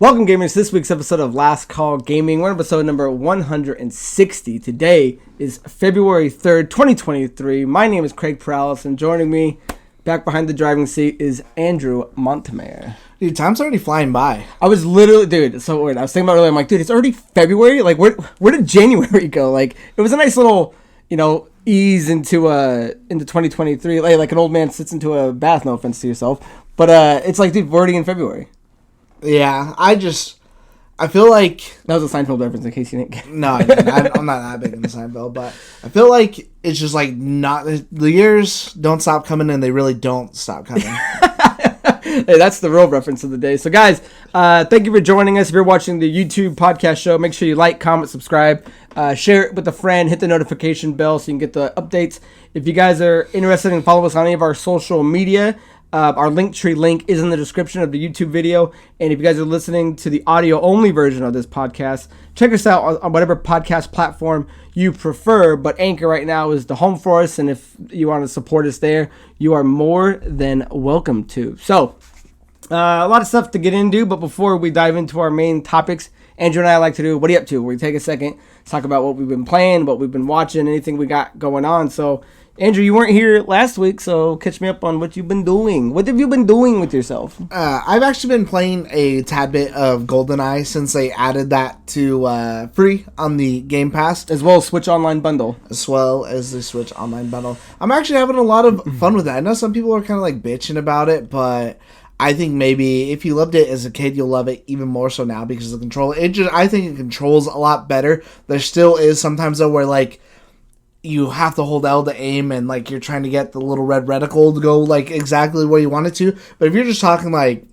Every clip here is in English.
Welcome, gamers, to this week's episode of Last Call Gaming. We're on episode number 160. Today is February 3rd, 2023. My name is Craig Perales, and joining me back behind the driving seat is Andrew Montemayor. Dude, time's already flying by. I was literally, dude, it's so weird. I was thinking about it earlier. I'm like, dude, it's already February? Like, where did January go? Like, it was a nice little, ease into 2023. Like an old man sits into a bath, no offense to yourself. But it's like, dude, we're already in February. Yeah, I feel like... That was a Seinfeld reference in case you didn't get it. No, I'm not that big in the Seinfeld, but I feel like it's just like not... The years don't stop coming, and they really don't stop coming. Hey, that's the real reference of the day. So, guys, thank you for joining us. If you're watching the YouTube podcast show, make sure you like, comment, subscribe, share it with a friend, hit the notification bell so you can get the updates. If you guys are interested in following us on any of our social media... our Linktree link is in the description of the YouTube video. And if you guys are listening to the audio-only version of this podcast, check us out on whatever podcast platform you prefer. But Anchor right now is the home for us. And if you want to support us there, you are more than welcome to. So, a lot of stuff to get into. But before we dive into our main topics, Andrew and I like to do, what are you up to? We take a second, talk about what we've been playing, what we've been watching, anything we got going on. So, Andrew, you weren't here last week, so catch me up on what you've been doing. What have you been doing with yourself? I've actually been playing a tad bit of GoldenEye since they added that to free on the Game Pass. As well as Switch Online Bundle. As well as the Switch Online Bundle. I'm actually having a lot of fun with that. I know some people are kind of like bitching about it, but... I think maybe if you loved it as a kid, you'll love it even more so now because of the control. I think it controls a lot better. There still is sometimes though where like you have to hold L to aim and like you're trying to get the little red reticle to go like exactly where you want it to. But if you're just talking like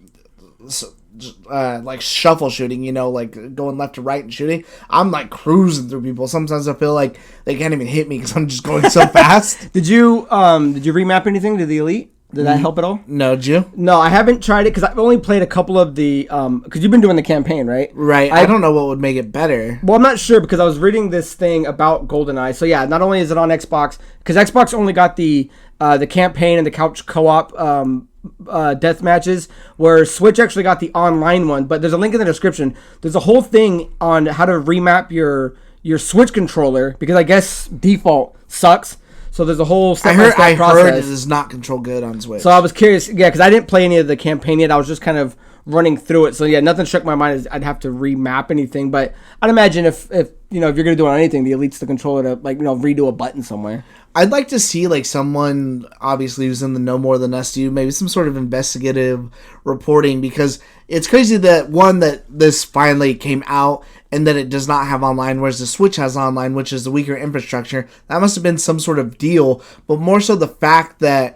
shuffle shooting, like going left to right and shooting, I'm like cruising through people. Sometimes I feel like they can't even hit me because I'm just going so fast. Did you remap anything to the Elite? Did that help at all? No, did you? No, I haven't tried it because I've only played a couple of the... Because you've been doing the campaign, right? Right. I don't know what would make it better. Well, I'm not sure because I was reading this thing about GoldenEye. So, yeah, not only is it on Xbox... Because Xbox only got the campaign and the couch co-op death matches, where Switch actually got the online one. But there's a link in the description. There's a whole thing on how to remap your Switch controller because I guess default sucks. So there's a whole step-by-step process. I heard it does not control good on Switch. So I was curious, because I didn't play any of the campaign yet. I was just kind of running through it. So yeah, nothing struck my mind as I'd have to remap anything. But I'd imagine if you're gonna do it on anything, the Elite's the controller to redo a button somewhere. I'd like to see like someone obviously who's in the know more than us do, maybe some sort of investigative reporting, because it's crazy that this finally came out and that it does not have online, whereas the Switch has online, which is the weaker infrastructure. That must have been some sort of deal, but more so the fact that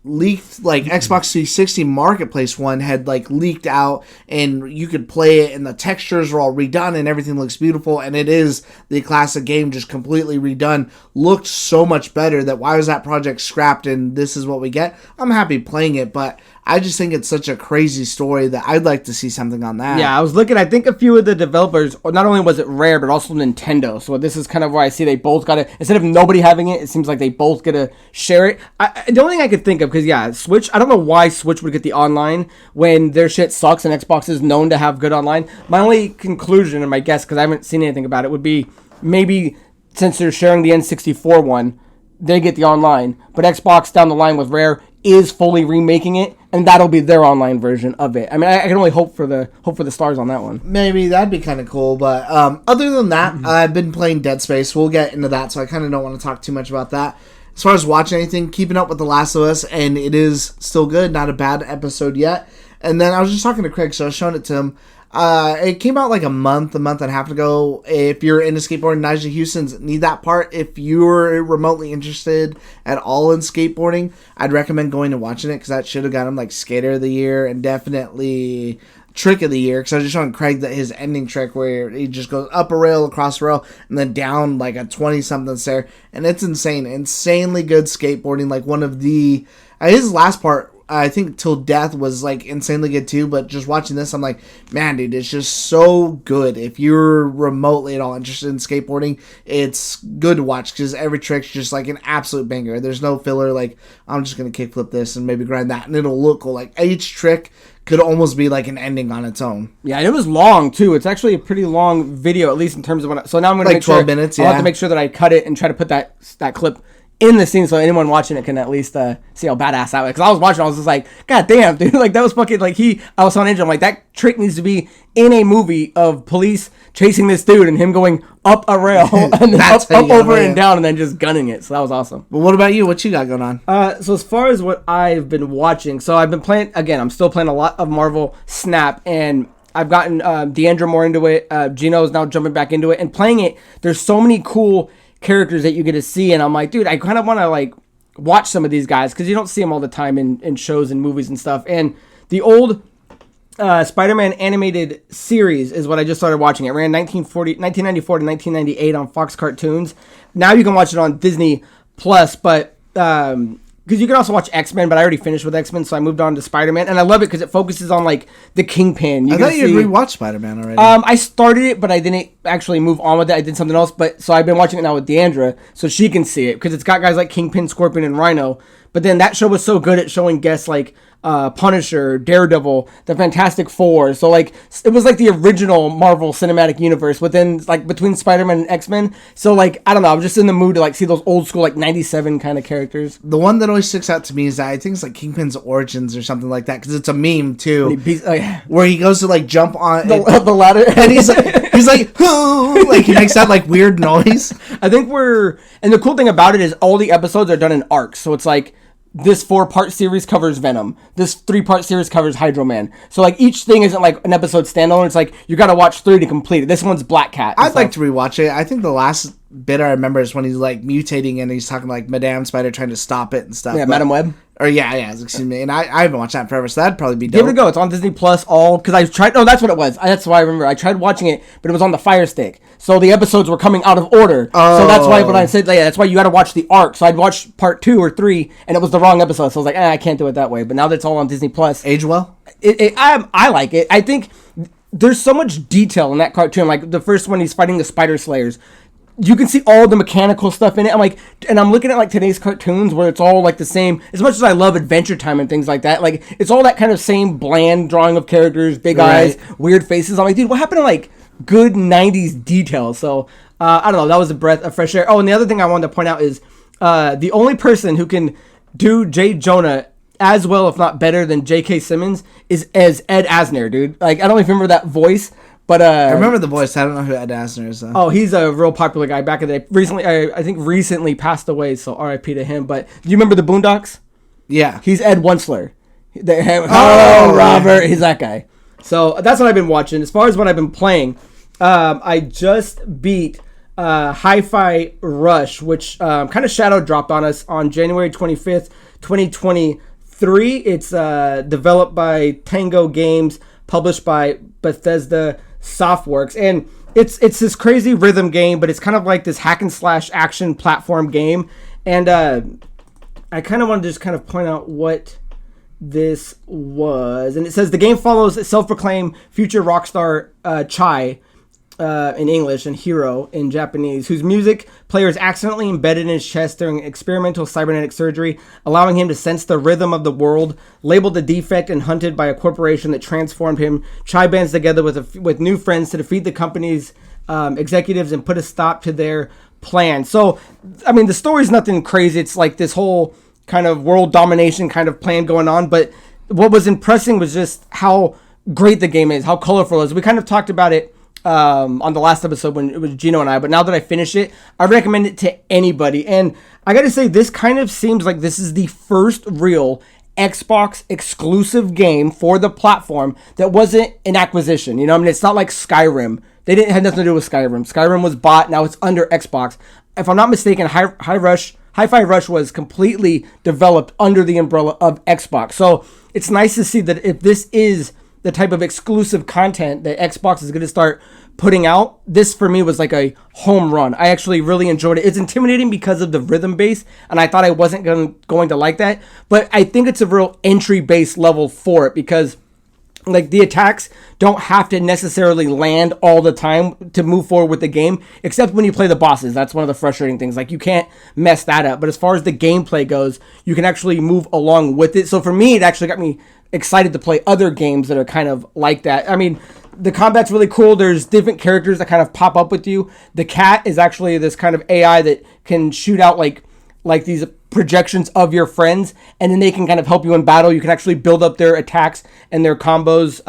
leaked, like Xbox 360 Marketplace one had like leaked out and you could play it and the textures were all redone and everything looks beautiful, and it is the classic game just completely redone. Looked so much better that why was that project scrapped and this is what we get? I'm happy playing it, but I just think it's such a crazy story that I'd like to see something on that. Yeah, I was looking, I think a few of the developers, not only was it Rare, but also Nintendo. So this is kind of where I see they both got to, instead of nobody having it, it seems like they both get to share it. The only thing I could think of, because yeah, Switch, I don't know why Switch would get the online when their shit sucks and Xbox is known to have good online. My only conclusion and my guess, because I haven't seen anything about it, would be maybe since they're sharing the N64 one, they get the online. But Xbox down the line with Rare is fully remaking it, and that'll be their online version of it. I mean, I can only hope for the stars on that one. Maybe that'd be kind of cool, but other than that, I've been playing Dead Space. We'll get into that, so I kind of don't want to talk too much about that. As far as watching anything, keeping up with The Last of Us, and it is still good. Not a bad episode yet. And then I was just talking to Craig, so I was showing it to him. It came out like a month and a half ago. If you're into skateboarding, Nyjah Huston's Need That Part. If you're remotely interested at all in skateboarding, I'd recommend going and watching it, because that should have got him like Skater of the Year and definitely Trick of the Year, because I was just showing Craig that his ending trick where he just goes up a rail, across a rail, and then down like a 20-something stair, and it's insane. Insanely good skateboarding. Like one of the... his last part, I think Till Death was like insanely good too, but just watching this, I'm like, man, dude, it's just so good. If you're remotely at all interested in skateboarding, it's good to watch, because every trick's just like an absolute banger. There's no filler, like, I'm just going to kickflip this and maybe grind that, and it'll look cool. Like, each trick could almost be like an ending on its own. Yeah, and it was long too. It's actually a pretty long video, at least in terms of when. So now I'm going to like 12 minutes. I'll have to make sure that I cut it and try to put that clip in the scene so anyone watching it can at least see how badass that was. Because I was watching, I was just like, God damn, dude! Like that was fucking like I was on Angel. I'm like, that trick needs to be in a movie of police chasing this dude and him going up a rail and then up over and down and then just gunning it. So that was awesome. Well, what about you? What you got going on? So as far as what I've been watching, so I've been playing again. I'm still playing a lot of Marvel Snap, and I've gotten Deandra more into it. Geno's now jumping back into it and playing it. There's so many cool characters that you get to see, and I'm like, dude, I kind of want to like watch some of these guys because you don't see them all the time in shows and movies and stuff. And the old Spider-Man animated series is what I just started watching. It ran 1994 to 1998 on Fox Cartoons. Now you can watch it on Disney Plus, but because you can also watch X-Men, but I already finished with X-Men, so I moved on to Spider-Man, and I love it because it focuses on like the Kingpin. I thought you'd rewatched Spider-Man already. I started it, but I didn't actually move on with it. I did something else, so I've been watching it now with Deandra, so she can see it because it's got guys like Kingpin, Scorpion, and Rhino. But then that show was so good at showing guests like Punisher, Daredevil, the Fantastic Four. So like it was like the original Marvel Cinematic Universe within like between Spider-Man and X-Men. So like I don't know, I'm just in the mood to like see those old school like 97 kind of characters. The one that always sticks out to me is that I think it's like Kingpin's Origins or something like that because it's a meme too, where he goes to like jump on the ladder and he's like he makes that like weird noise. I think and the cool thing about it is all the episodes are done in arcs, so it's like this 4-part series covers Venom. This 3-part series covers Hydro Man. So like each thing isn't like an episode standalone. It's like you got to watch 3 to complete it. This one's Black Cat. I'd like to rewatch it. I think the last bit I remember is when he's like mutating and he's talking like Madame Spider trying to stop it and stuff. Yeah, Madam Web. Or excuse me. And I haven't watched that in forever, so that'd probably be dope. Give it a go. It's on Disney Plus because I tried. Oh, that's what it was. That's why I remember. I tried watching it, but it was on the Fire Stick. So the episodes were coming out of order. Oh. So that's why when I said, that's why you got to watch the arc. So I'd watch part 2 or 3, and it was the wrong episode. So I was like, I can't do it that way. But now that it's all on Disney Plus. Age well? I like it. I think there's so much detail in that cartoon. Like the first one, he's fighting the Spider Slayers. You can see all the mechanical stuff in it. I'm looking at like today's cartoons where it's all like the same. As much as I love Adventure Time and things like that, like it's all that kind of same bland drawing of characters, big eyes, weird faces. I'm like, dude, what happened to like good 90s detail? So I don't know. That was a breath of fresh air. Oh, and the other thing I wanted to point out is the only person who can do J. Jonah as well, if not better, than J.K. Simmons is as Ed Asner, dude. Like I don't even remember that voice. But I remember the voice. I don't know who Ed Asner is, though. Oh, he's a real popular guy back in the day. Recently, I think recently passed away, so R.I.P. to him. But do you remember the Boondocks? Yeah. He's Ed Wunsler. Robert. He's that guy. So that's what I've been watching. As far as what I've been playing, I just beat Hi-Fi Rush, which kind of shadow dropped on us on January 25th, 2023. It's developed by Tango Games, published by Bethesda Softworks, and it's this crazy rhythm game, but it's kind of like this hack and slash action platform game. And I kind of want to just kind of point out what this was. And it says the game follows self-proclaimed future rock star Chai in English and Hiro in Japanese, whose music players accidentally embedded in his chest during experimental cybernetic surgery, allowing him to sense the rhythm of the world. Labeled a defect and hunted by a corporation that transformed him, Chai bands together with new friends to defeat the company's executives and put a stop to their plan. So, I mean, the story's nothing crazy. It's like this whole kind of world domination kind of plan going on. But what was impressive was just how great the game is, how colorful it is. We kind of talked about it on the last episode when it was Geno and I, but now that I finish it, I recommend it to anybody. And I gotta say, this kind of seems like this is the first real Xbox exclusive game for the platform that wasn't an acquisition. You know, I mean, it's not like Skyrim. It had nothing to do with Skyrim. Skyrim was bought, now it's under Xbox. If I'm not mistaken, Hi-Fi Rush was completely developed under the umbrella of Xbox. So it's nice to see that if this is the type of exclusive content that Xbox is going to start putting out, this for me was like a home run. I actually really enjoyed it. It's intimidating because of the rhythm base, and I thought I wasn't going to like that, but I think it's a real entry base level for it because like the attacks don't have to necessarily land all the time to move forward with the game, except when you play the bosses. That's one of the frustrating things. Like you can't mess that up. But as far as the gameplay goes, you can actually move along with it. So for me, it actually got me excited to play other games that are kind of like that. I mean, the combat's really cool. There's different characters that kind of pop up with you. The cat is actually this kind of AI that can shoot out like these projections of your friends, and then they can kind of help you in battle. You can actually build up their attacks and their combos.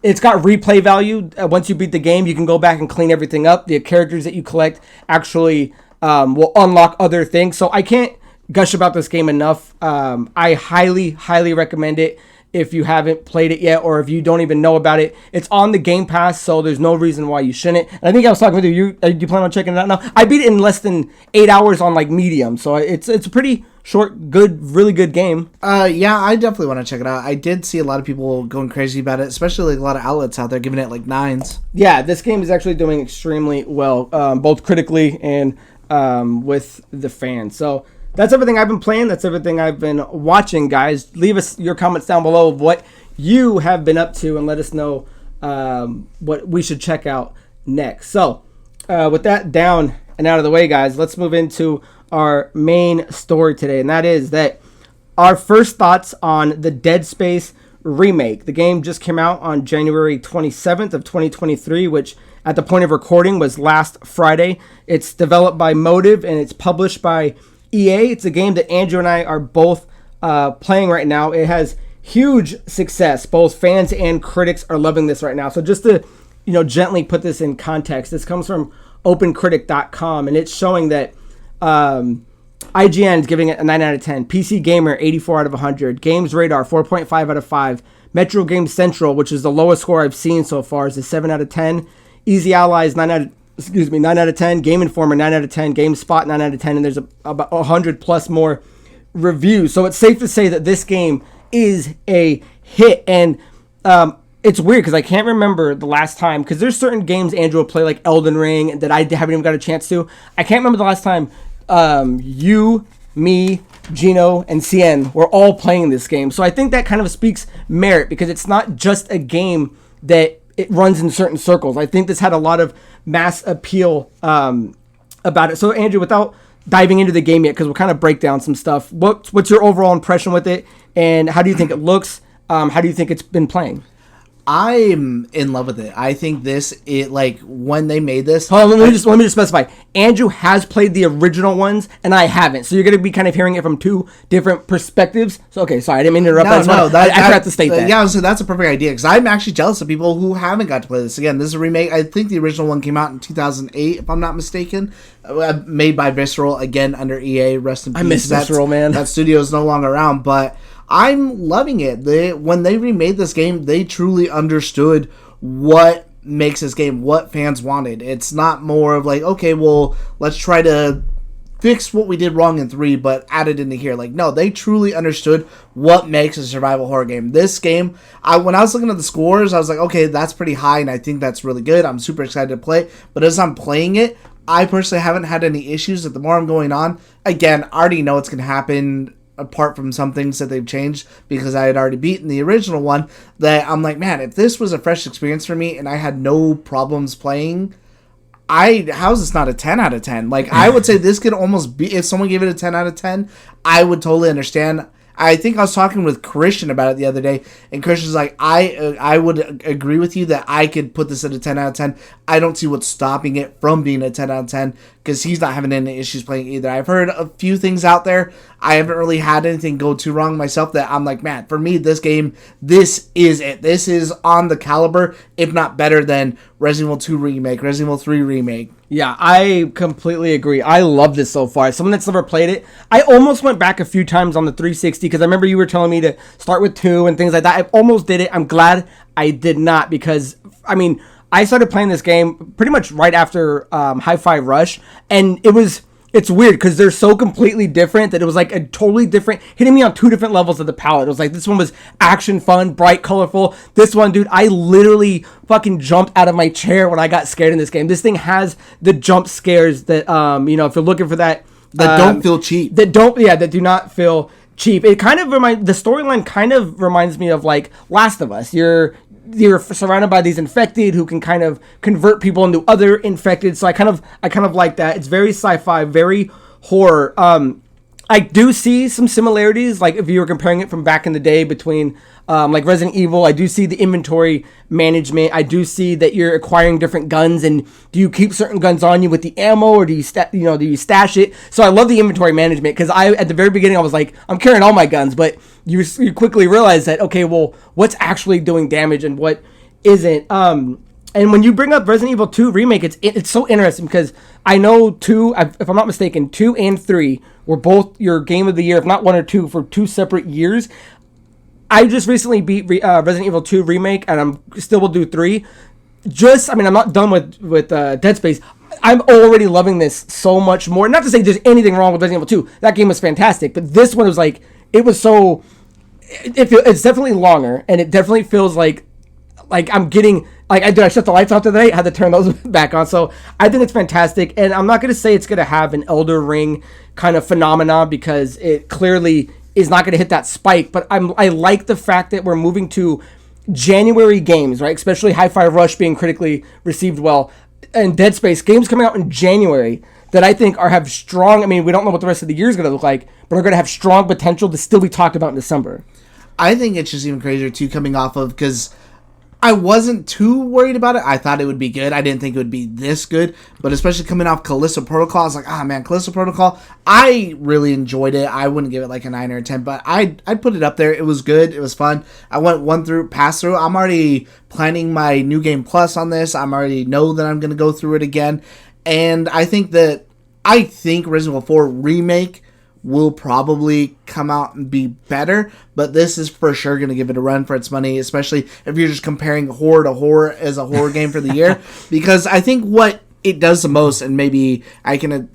It's got replay value. Once you beat the game, you can go back and clean everything up. The characters that you collect actually will unlock other things. So I can't gush about this game enough. I highly recommend it if you haven't played it yet, or if you don't even know about it. It's on the Game Pass, so there's no reason why you shouldn't. And I think I was talking with you. You plan on checking it out now? I beat it in less than 8 hours on like medium, so it's a pretty short, good, really good game. Yeah, I definitely want to check it out. I did see a lot of people going crazy about it, especially like a lot of outlets out there giving it like 9s. Yeah, this game is actually doing extremely well, both critically and with the fans. So that's everything I've been playing. That's everything I've been watching, guys. Leave us your comments down below of what you have been up to, and let us know what we should check out next. So with that down and out of the way, guys, let's move into our main story today, and that is that our first thoughts on the Dead Space remake. The game just came out on January 27th of 2023, which at the point of recording was last Friday. It's developed by Motive and it's published by EA. It's a game that Andrew and I are both playing right now. It has huge success. Both fans and critics are loving this right now. So just to gently put this in context, this comes from OpenCritic.com, and it's showing that IGN is giving it a 9 out of 10. PC Gamer 84 out of 100. Games Radar 4.5 out of 5. Metro Game Central, which is the lowest score I've seen so far, is a 7 out of 10. Easy Allies 9 out of 10. Game Informer 9 out of 10. GameSpot 9 out of 10. And there's about 100 plus more reviews. So it's safe to say that this game is a hit. And it's weird because I can't remember the last time, because there's certain games Andrew will play like Elden Ring that I haven't even got a chance to. I can't remember the last time you, me, Geno, and CN were all playing this game. So I think that kind of speaks merit, because it's not just a game that it runs in certain circles. I think this had a lot of mass appeal about it. So Andrew, without diving into the game yet, because we'll kind of break down some stuff, what's your overall impression with it, and how do you think it looks? How do you think it's been playing? I'm in love with it. I think when they made this... Hold on, let me just specify. Andrew has played the original ones, and I haven't. So you're going to be kind of hearing it from two different perspectives. So, okay, sorry, I didn't mean to interrupt. I forgot to state that. Yeah, so that's a perfect idea, because I'm actually jealous of people who haven't got to play this. Again, this is a remake. I think the original one came out in 2008, if I'm not mistaken. Made by Visceral, again, under EA. Rest in peace. I miss Visceral, man. That studio is no longer around, but... I'm loving it. When they remade this game, they truly understood what makes this game, what fans wanted. It's not more of like, okay, well, let's try to fix what we did wrong in 3, but add it into here. Like, no, they truly understood what makes a survival horror game. This game, when I was looking at the scores, I was like, okay, that's pretty high, and I think that's really good. I'm super excited to play. But as I'm playing it, I personally haven't had any issues. That the more I'm going on, again, I already know it's going to happen, apart from some things that they've changed, because I had already beaten the original one, that I'm like, man, if this was a fresh experience for me and I had no problems playing, how is this not a 10 out of 10? Like, I would say this could almost be, if someone gave it a 10 out of 10, I would totally understand. I think I was talking with Christian about it the other day, and Christian's like, I would agree with you that I could put this at a 10 out of 10. I don't see what's stopping it from being a 10 out of 10, because he's not having any issues playing either. I've heard a few things out there. I haven't really had anything go too wrong myself that I'm like, man, for me, this game, this is it. This is on the caliber, if not better than Resident Evil 2 Remake, Resident Evil 3 Remake. Yeah, I completely agree. I love this so far. Someone that's never played it, I almost went back a few times on the 360, because I remember you were telling me to start with 2 and things like that. I almost did it. I'm glad I did not, because, I mean, I started playing this game pretty much right after Hi-Fi Rush, and it's weird because they're so completely different that it was like a totally different, hitting me on 2 different levels of the palette. It was like, this one was action, fun, bright, colorful. This one, dude, I literally fucking jumped out of my chair when I got scared in this game. This thing has the jump scares that, if you're looking for that. That don't feel cheap. That do not feel cheap. It kind of the storyline kind of reminds me of like Last of Us. You're surrounded by these infected who can kind of convert people into other infected. So I kind of like that. It's very sci-fi, very horror. I do see some similarities, like if you were comparing it from back in the day between like Resident Evil. I do see the inventory management. I do see that you're acquiring different guns, and do you keep certain guns on you with the ammo, or do you do you stash it? So I love the inventory management, because at the very beginning I was like, I'm carrying all my guns, but you quickly realize that, okay, well, what's actually doing damage and what isn't. And when you bring up Resident Evil 2 Remake, it's so interesting, because I know 2, if I'm not mistaken, 2 and 3 were both your Game of the Year, if not 1 or 2, for 2 separate years. I just recently beat Resident Evil 2 Remake, and I'm still will do 3. I'm not done with Dead Space. I'm already loving this so much more. Not to say there's anything wrong with Resident Evil 2. That game was fantastic. But this one was like, it was so... It's definitely longer, and it definitely feels like I'm getting... I shut the lights off today. I had to turn those back on. So I think it's fantastic. And I'm not going to say it's going to have an Elder Ring kind of phenomenon, because it clearly is not going to hit that spike. But I like the fact that we're moving to January games, right? Especially Hi-Fi Rush being critically received well. And Dead Space, games coming out in January that I think have strong... we don't know what the rest of the year is going to look like, but are going to have strong potential to still be talked about in December. I think it's just even crazier, too, coming off of... because I wasn't too worried about it. I thought it would be good. I didn't think it would be this good. But especially coming off Callisto Protocol, I was like, Callisto Protocol, I really enjoyed it. I wouldn't give it like a 9 or a 10, but I'd put it up there. It was good. It was fun. I went pass through. I'm already planning my New Game Plus on this. I'm already know that I'm going to go through it again. And I think Resident Evil 4 Remake will probably come out and be better, but this is for sure going to give it a run for its money, especially if you're just comparing horror to horror as a horror game for the year, because I think what it does the most, and maybe I can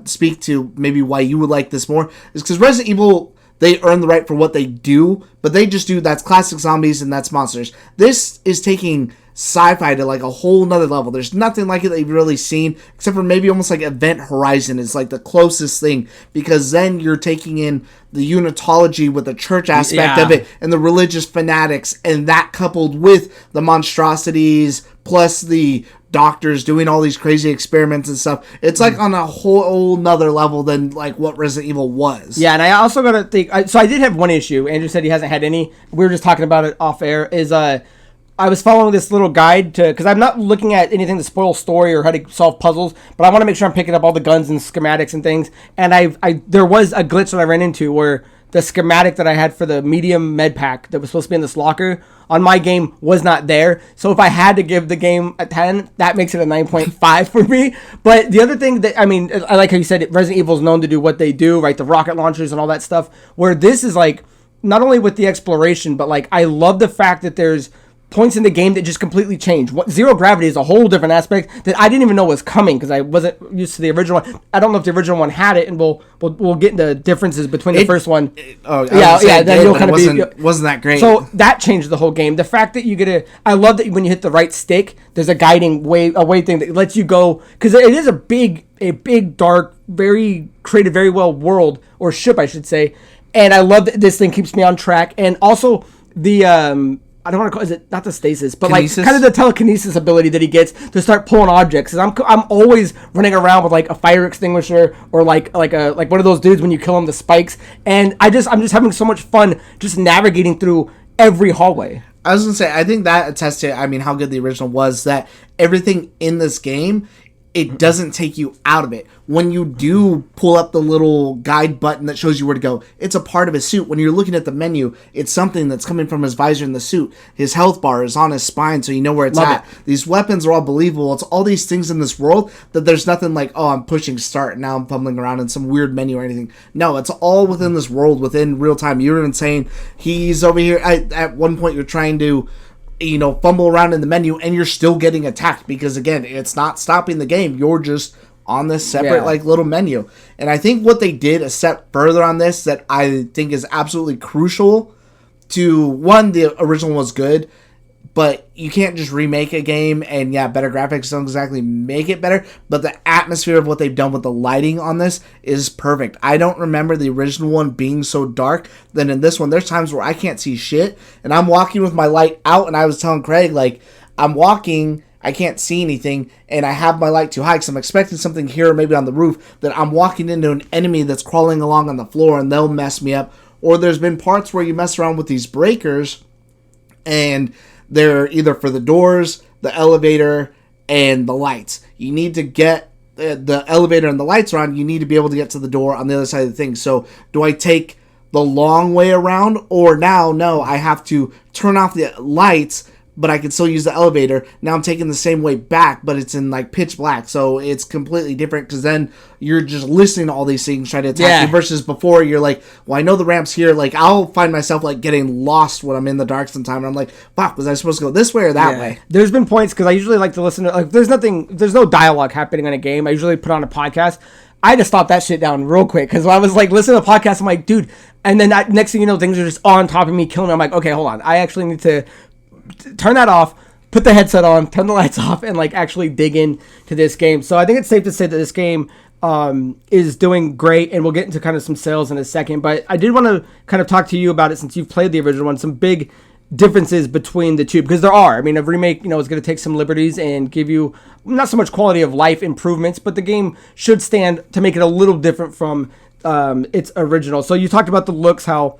speak to maybe why you would like this more, is because Resident Evil, they earn the right for what they do, but they just do, that's classic zombies and that's monsters. This is taking sci-fi to like a whole nother level. There's nothing like it that you've really seen, except for maybe almost like Event Horizon is like the closest thing, because then you're taking in the unitology with the church aspect of it and the religious fanatics, and that coupled with the monstrosities plus the doctors doing all these crazy experiments and stuff. It's like on a whole nother level than like what Resident Evil was. Yeah, and I also gotta think, so I did have one issue. Andrew said he hasn't had any. We were just talking about it off air, is I was following this little guide because I'm not looking at anything to spoil story or how to solve puzzles, but I want to make sure I'm picking up all the guns and schematics and things. And there was a glitch that I ran into where the schematic that I had for the medium med pack that was supposed to be in this locker on my game was not there. So if I had to give the game a 10, that makes it a 9.5 for me. But the other thing that, I like how you said Resident Evil is known to do what they do, right? The rocket launchers and all that stuff, where this is like, not only with the exploration, but like, I love the fact that there's points in the game that just completely change. Zero gravity is a whole different aspect that I didn't even know was coming, because I wasn't used to the original one. I don't know if the original one had it, and we'll get into differences between the first one. Then you'll kind of wasn't that great. So that changed the whole game. The fact that you get I love that when you hit the right stick, there's a guiding way thing that lets you go, because it is a big dark, very created, very well world, or ship I should say. And I love that this thing keeps me on track, and also the I don't want to call it not the stasis, but kinesis? Like kind of the telekinesis ability that he gets to start pulling objects. Cause I'm always running around with like a fire extinguisher or like one of those dudes when you kill him, the spikes. And I'm just having so much fun just navigating through every hallway. I was gonna say, I think that attests to how good the original was, that everything in this game, it doesn't take you out of it. When you do pull up the little guide button that shows you where to go, it's a part of his suit. When you're looking at the menu, it's something that's coming from his visor in the suit. His health bar is on his spine, so you know where it's at. These weapons are all believable. It's all these things in this world that there's nothing like, oh, I'm pushing start and now I'm fumbling around in some weird menu or anything. No, it's all within this world, within real time. You were even saying he's over here. At one point, you're trying to fumble around in the menu and you're still getting attacked, because again, it's not stopping the game. You're just on this separate little menu. And I think what they did a step further on this that I think is absolutely crucial to, one, the original was good, but you can't just remake a game and better graphics don't exactly make it better, but the atmosphere of what they've done with the lighting on this is perfect. I don't remember the original one being so dark. Then in this one, there's times where I can't see shit and I'm walking with my light out, and I was telling Craig, like, I'm walking, I can't see anything, and I have my light too high because I'm expecting something here, maybe on the roof, that I'm walking into an enemy that's crawling along on the floor, and they'll mess me up. Or there's been parts where you mess around with these breakers, and they're either for the doors, the elevator, and the lights. You need to get the elevator and the lights are on. You need to be able to get to the door on the other side of the thing. So do I take the long way around, or now, no, I have to turn off the lights, but I can still use the elevator. Now I'm taking the same way back, but it's in like pitch black, so it's completely different, because then you're just listening to all these things trying to attack you, versus before you're like, well, I know the ramp's here. Like, I'll find myself like getting lost when I'm in the dark sometime, and I'm like, fuck, was I supposed to go this way or that way? There's been points, because I usually like to listen to, like, there's no dialogue happening in a game. I usually put on a podcast. I had to stop that shit down real quick, because I was like listening to a podcast, I'm like, dude, and then next thing you know, things are just on top of me, killing me. I'm like, okay, hold on, I actually need to turn that off, put the headset on, turn the lights off, and like actually dig in to this game. So I think it's safe to say that this game is doing great, and we'll get into kind of some sales in a second. But I did want to kind of talk to you about it, since you've played the original one, some big differences between the two, because there are. I mean, a remake, is going to take some liberties and give you not so much quality of life improvements, but the game should stand to make it a little different from its original. So you talked about the looks, how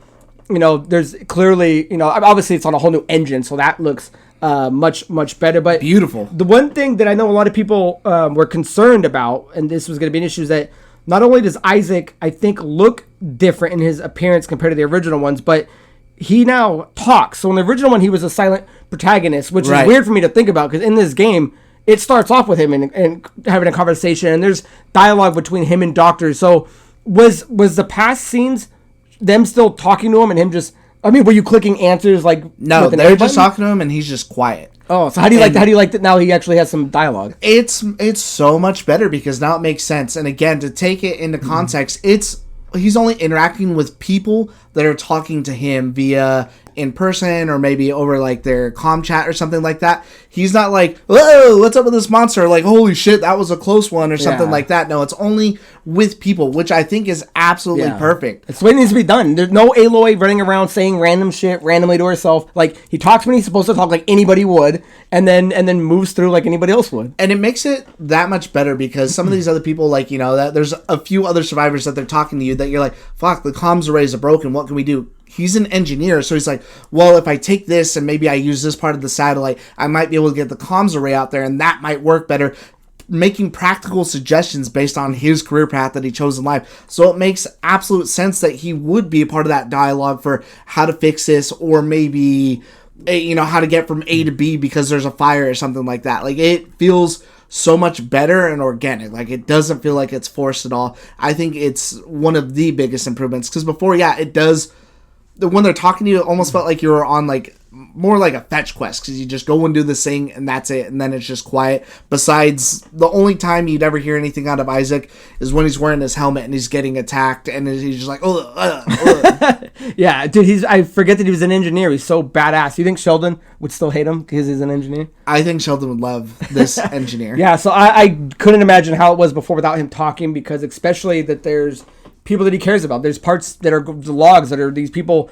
there's clearly, obviously it's on a whole new engine, so that looks much better. But beautiful. The one thing that I know a lot of people were concerned about, and this was going to be an issue, is that not only does Isaac, I think, look different in his appearance compared to the original ones, but he now talks. So in the original one, he was a silent protagonist, which is weird for me to think about, because in this game, it starts off with him and having a conversation, and there's dialogue between him and Doctor. So was the past scenes them still talking to him and him just, were you clicking answers like? No, they're just talking to him and he's just quiet. Oh, so how do you like that now he actually has some dialogue? It's so much better, because now it makes sense. And again, to take it into context, he's only interacting with people that are talking to him via in person, or maybe over like their comm chat or something like that. He's not like, whoa, what's up with this monster? Like, holy shit, that was a close one, or something like that. No, it's only with people, which I think is absolutely perfect. It's what needs to be done. There's no Aloy running around saying random shit randomly to herself. Like, he talks when he's supposed to talk, like anybody would, and then moves through like anybody else would. And it makes it that much better, because some of these other people, like, that there's a few other survivors that they're talking to you that you're like, fuck, the comms arrays are broken. What can we do? He's an engineer, so he's like, well, if I take this and maybe I use this part of the satellite, I might be able to get the comms array out there, and that might work better. Making practical suggestions based on his career path that he chose in life. So it makes absolute sense that he would be a part of that dialogue for how to fix this, or maybe, how to get from A to B because there's a fire or something like that. Like, it feels so much better and organic. Like, it doesn't feel like it's forced at all. I think it's one of the biggest improvements, because before, it does. When they're talking to you, it almost felt like you were on like more like a fetch quest, because you just go and do this thing and that's it, and then it's just quiet. Besides, the only time you'd ever hear anything out of Isaac is when he's wearing his helmet and he's getting attacked, and he's just like, yeah, dude, I forget that he was an engineer. He's so badass. You think Sheldon would still hate him because he's an engineer? I think Sheldon would love this engineer. Yeah, so I couldn't imagine how it was before without him talking, because especially that there's people that he cares about. There's parts that are the logs that are these people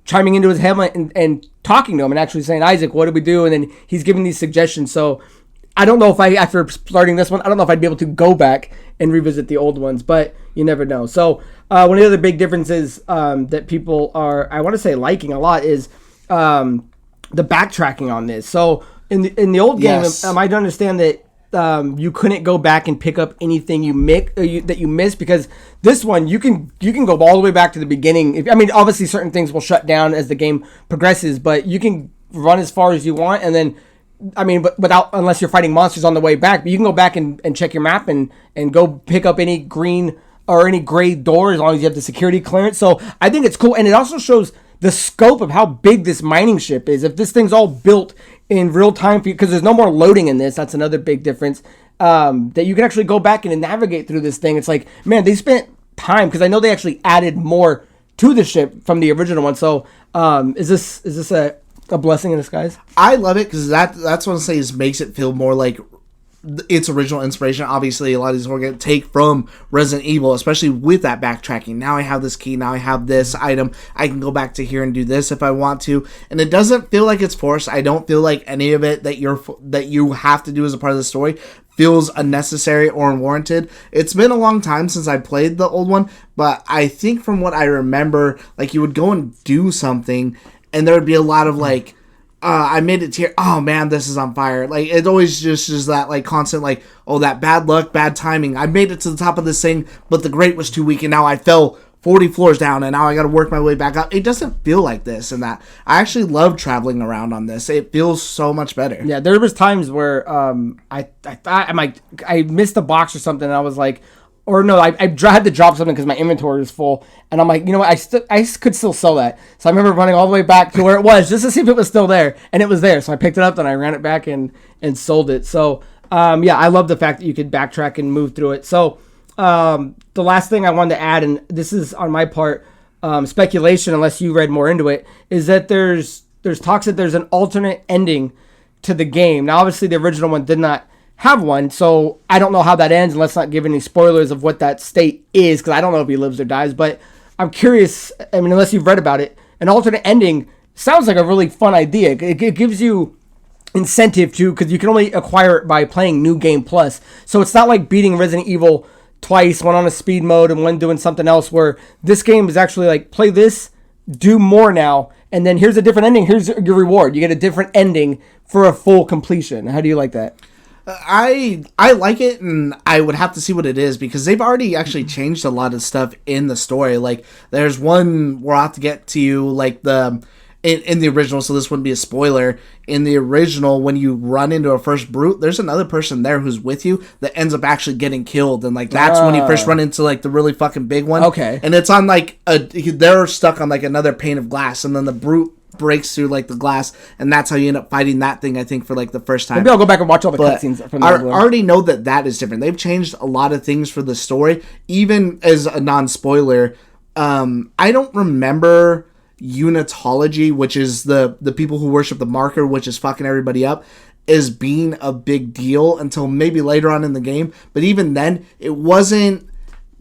chiming into his helmet and talking to him and actually saying, Isaac, what do we do? And then he's giving these suggestions. So I don't know if after starting this one, I don't know if I'd be able to go back and revisit the old ones, but you never know. So one of the other big differences that people are, I want to say, liking a lot is the backtracking on this. So in the old game, I don't understand that you couldn't go back and pick up anything that you missed, because this one you can go all the way back to the beginning. Obviously certain things will shut down as the game progresses, but you can run as far as you want, and then but unless you're fighting monsters on the way back, but you can go back and check your map and go pick up any green or any gray door as long as you have the security clearance. So I think it's cool, and it also shows the scope of how big this mining ship is. If this thing's all built in real time, because there's no more loading in this, that's another big difference, that you can actually go back and navigate through this thing. It's like, man, they spent time, because I know they actually added more to the ship from the original one. So is this a blessing in disguise? I love it, because that's what I say makes it feel more like its original inspiration. Obviously, a lot of these we're going to take from Resident Evil, especially with that backtracking. Now I have this key, now I have this item, I can go back to here and do this if I want to, and it doesn't feel like it's forced. I don't feel like any of it that you have to do as a part of the story feels unnecessary or unwarranted. It's been a long time since I played the old one, but I think from what I remember, like, you would go and do something, and there would be a lot of, like, I made it here, oh man, this is on fire. Like, it always just is that, like, constant, like, oh, that bad luck, bad timing. I made it to the top of this thing, but the grate was too weak, and now I fell 40 floors down, and now I gotta work my way back up. It doesn't feel like this and that. I actually love traveling around on this. It feels so much better. Yeah, there was times where I thought I missed a box or something, and I was like, or no, I had to drop something because my inventory was full, and I'm like, you know what, I could still sell that. So I remember running all the way back to where it was just to see if it was still there, and it was there. So I picked it up, and I ran it back and sold it. So yeah, I love the fact that you could backtrack and move through it. So the last thing I wanted to add, and this is on my part, speculation, unless you read more into it, is that there's talks that there's an alternate ending to the game. Now, obviously, the original one did not have one, so I don't know how that ends, and let's not give any spoilers of what that state is, because I don't know if he lives or dies, but I'm curious, I mean, unless you've read about it, an alternate ending sounds like a really fun idea. It gives you incentive to, because you can only acquire it by playing New Game Plus, so it's not like beating Resident Evil twice, one on a speed mode and one doing something else, where this game is actually like, play this, do more now, and then here's a different ending, here's your reward. You get a different ending for a full completion. How do you like that? I like it, and I would have to see what it is, because they've already actually changed a lot of stuff in the story. Like, there's one where I'll have to get to you, like, in the original, so this wouldn't be a spoiler. In the original, when you run into a first brute, there's another person there who's with you that ends up actually getting killed, and, like, that's when you first run into, like, the really fucking big one. Okay. And it's on, like, they're stuck on, like, another pane of glass, and then the brute breaks through, like, the glass, and that's how you end up fighting that thing, I think, for, like, the first time. Maybe I'll go back and watch all the cutscenes from I already know that is different. They've changed a lot of things for the story, even as a non-spoiler. I don't remember Unitology, which is the people who worship the marker, which is fucking everybody up, as being a big deal until maybe later on in the game. But even then, it wasn't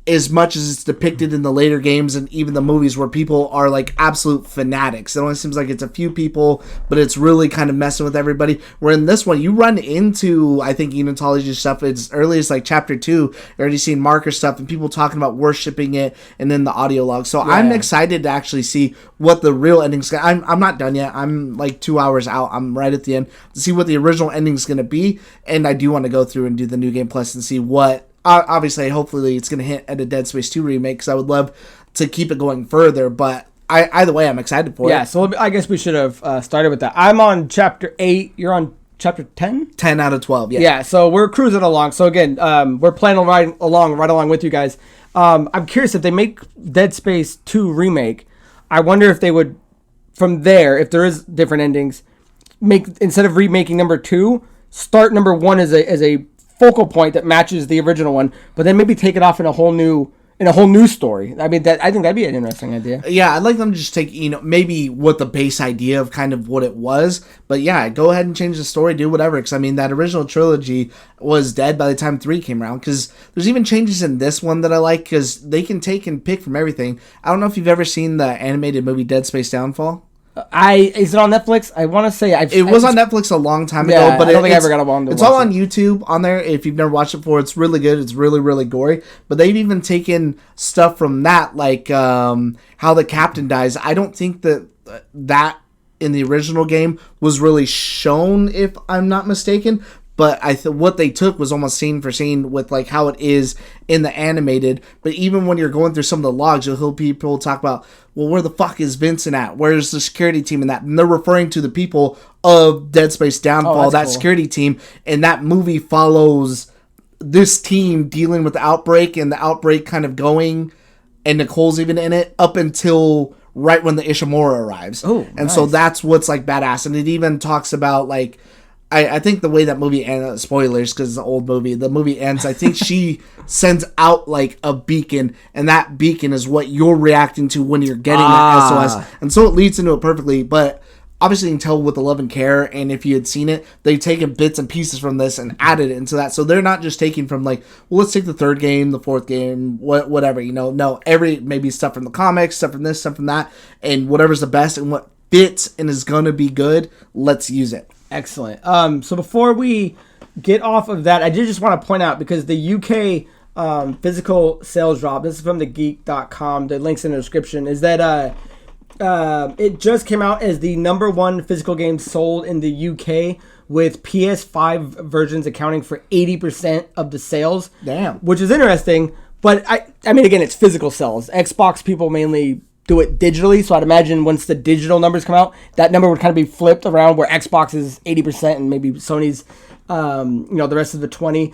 as much as it's depicted in the later games and even the movies, where people are like absolute fanatics. It only seems like it's a few people, but it's really kind of messing with everybody. Where in this one, you run into, I think, Unitology stuff as early as like chapter 2. You're already seeing marker stuff and people talking about worshiping it, and then the audio log. So yeah. I'm excited to actually see what the real ending's gonna. I'm not done yet. I'm like 2 hours out. I'm right at the end to see what the original ending's gonna be, and I do want to go through and do the New Game Plus and see what. Obviously, hopefully, it's going to hit at a Dead Space 2 remake, because I would love to keep it going further, but either way, I'm excited for it. Yeah, so I guess we should have started with that. I'm on Chapter 8, you're on Chapter 10? 10 out of 12, yeah. Yeah, so we're cruising along. So again, we're playing right along with you guys. I'm curious, if they make Dead Space 2 remake, I wonder if they would, from there, if there is different endings, make, instead of remaking number 2, start number 1 as a focal point that matches the original one, but then maybe take it off in a whole new story. I mean, I think that'd be an interesting idea. Yeah, I'd like them to just take, maybe what the base idea of kind of what it was, but yeah, go ahead and change the story, do whatever, because I mean, that original trilogy was dead by the time 3 came around, because there's even changes in this one that I like, because they can take and pick from everything. I don't know if you've ever seen the animated movie Dead Space Downfall. Is it on Netflix? I want to say it was on Netflix a long time ago, but I don't think I ever got on to it's all on YouTube on there. If you've never watched it before, it's really good. It's really, really gory. But they've even taken stuff from that, like how the captain dies. I don't think that in the original game was really shown, if I'm not mistaken. But what they took was almost scene for scene with like how it is in the animated. But even when you're going through some of the logs, you'll hear people talk about, well, where the fuck is Vincent at? Where's the security team in that? And they're referring to the people of Dead Space Downfall, that cool. Security team. And that movie follows this team dealing with the outbreak, and the outbreak kind of going, and Nicole's even in it, up until right when the Ishimura arrives. Oh, and nice. So that's what's like badass. And it even talks about like, I think the way that movie ends, spoilers because it's an old movie, the movie ends, I think she sends out like a beacon, and that beacon is what you're reacting to when you're getting that SOS. And so it leads into it perfectly. But obviously you can tell with the love and care, and if you had seen it, they've taken bits and pieces from this and added it into that. So they're not just taking from like, well, let's take the third game, the fourth game, whatever, no, maybe stuff from the comics, stuff from this, stuff from that, and whatever's the best and what fits and is going to be good, let's use it. Excellent. So before we get off of that, I did just want to point out, because the UK physical sales drop, this is from thegeek.com, the link's in the description, is that it just came out as the number one physical game sold in the UK, with PS5 versions accounting for 80% of the sales. Damn. Which is interesting, but I mean, again, it's physical sales. Xbox people mainly do it digitally, so I'd imagine once the digital numbers come out, that number would kind of be flipped around, where Xbox is 80% and maybe Sony's, the rest of the 20.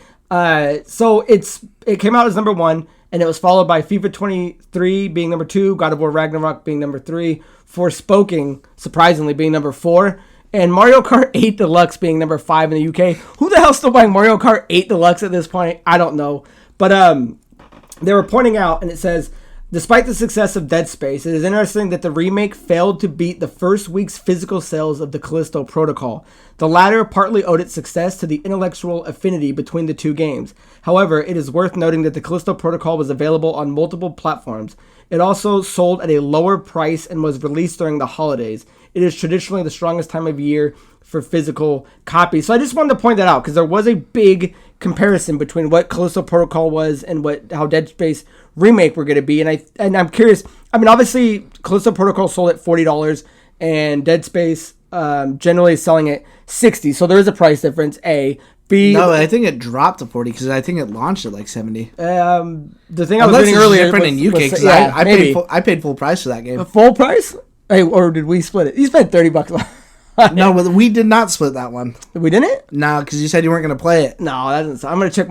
So it came out as number one, and it was followed by FIFA 23 being number 2, God of War Ragnarok being number 3, Forspoken, surprisingly, being number 4, and Mario Kart 8 Deluxe being number 5 in the UK. Who the hell's still buying Mario Kart 8 Deluxe at this point? I don't know. But they were pointing out, and it says, despite the success of Dead Space, it is interesting that the remake failed to beat the first week's physical sales of the Callisto Protocol. The latter partly owed its success to the intellectual affinity between the two games. However, it is worth noting that the Callisto Protocol was available on multiple platforms. It also sold at a lower price and was released during the holidays. It is traditionally the strongest time of year for physical copies. So I just wanted to point that out, because there was a big comparison between what Callisto Protocol was and how Dead Space Remake were going to be. And I'm curious. I mean, obviously, Callisto Protocol sold at $40, and Dead Space generally is selling at $60. So there is a price difference. A. B. No, I think it dropped to 40 because I think it launched at like 70. The thing I was reading earlier different in UK, because I paid full price for that game. A full price? Hey, or did we split it? You spent $30. No, we did not split that one. We didn't? No, because you said you weren't going to play it. No, that doesn't. I'm gonna check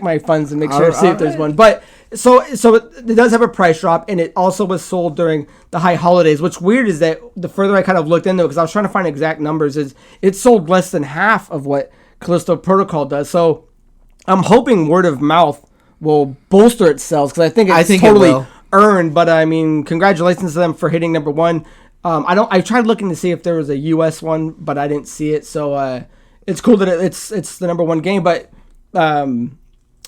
my funds and make sure to see if there's one. But so it does have a price drop, and it also was sold during the high holidays. What's weird is that the further I kind of looked into it, because I was trying to find exact numbers, is it sold less than half of what Callisto Protocol does. So I'm hoping word of mouth will bolster its sales, because I think it's totally earned. But I mean, congratulations to them for hitting number one. I tried looking to see if there was a US one, but I didn't see it. So it's cool that it's the number one game. But I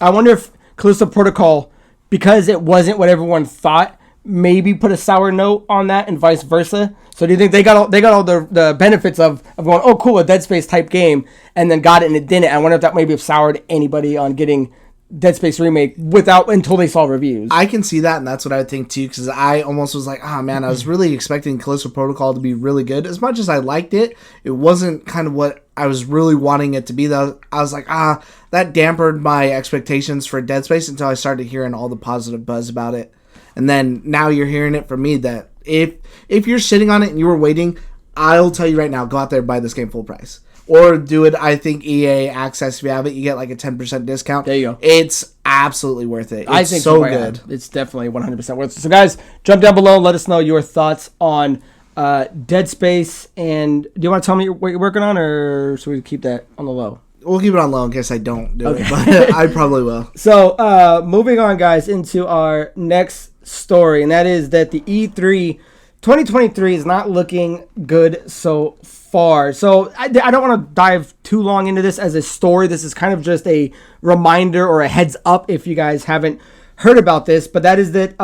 wonder if Callisto Protocol, because it wasn't what everyone thought, maybe put a sour note on that, and vice versa. So do you think they got all the benefits of going, oh cool, a Dead Space type game, and then got it and it didn't? I wonder if that maybe have soured anybody on getting Dead Space Remake until they saw reviews. I can see that, and that's what I would think too, because I almost was like, oh man, I was really expecting Callisto Protocol to be really good. As much as I liked it, it wasn't kind of what I was really wanting it to be, though. I was like, that dampened my expectations for Dead Space until I started hearing all the positive buzz about it. And then now you're hearing it from me that if you're sitting on it and you were waiting, I'll tell you right now, go out there and buy this game full price. Or do it, I think EA Access, if you have it, you get like a 10% discount. There you go. It's absolutely worth it. I think so good. It's definitely 100% worth it. So guys, jump down below, let us know your thoughts on Dead Space. And do you want to tell me what you're working on, or should we keep that on the low? We'll keep it on low in case I don't do it, but I probably will. So moving on, guys, into our next story, and that is that the E3 2023 is not looking good so far. So I don't want to dive too long into this as a story. This is kind of just a reminder or a heads up if you guys haven't heard about this. But that is that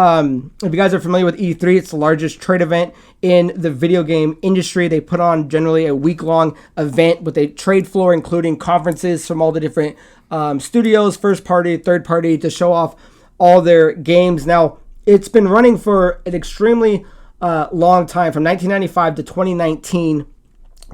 if you guys are familiar with E3, it's the largest trade event in the video game industry. They put on generally a week-long event with a trade floor, including conferences from all the different studios, first party, third party, to show off all their games. Now, it's been running for an extremely long time, from 1995 to 2019,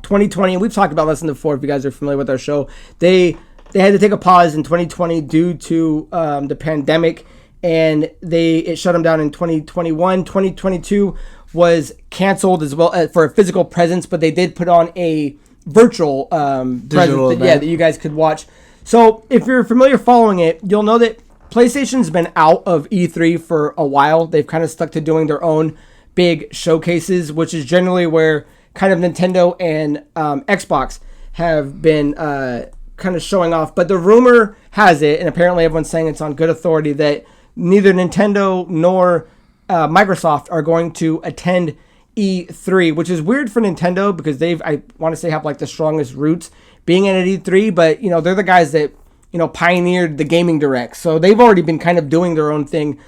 2020, and we've talked about this before if you guys are familiar with our show. They had to take a pause in 2020 due to the pandemic, and it shut them down in 2021. 2022 was canceled as well for a physical presence, but they did put on a virtual presence that you guys could watch. So if you're familiar following it, you'll know that PlayStation's been out of E3 for a while. They've kind of stuck to doing their own big showcases, which is generally where kind of Nintendo and Xbox have been kind of showing off. But the rumor has it, and apparently everyone's saying it's on good authority, that neither Nintendo nor Microsoft are going to attend E3, which is weird for Nintendo because I want to say, have like the strongest roots being at E3, but they're the guys that pioneered the gaming direct, so they've already been kind of doing their own thing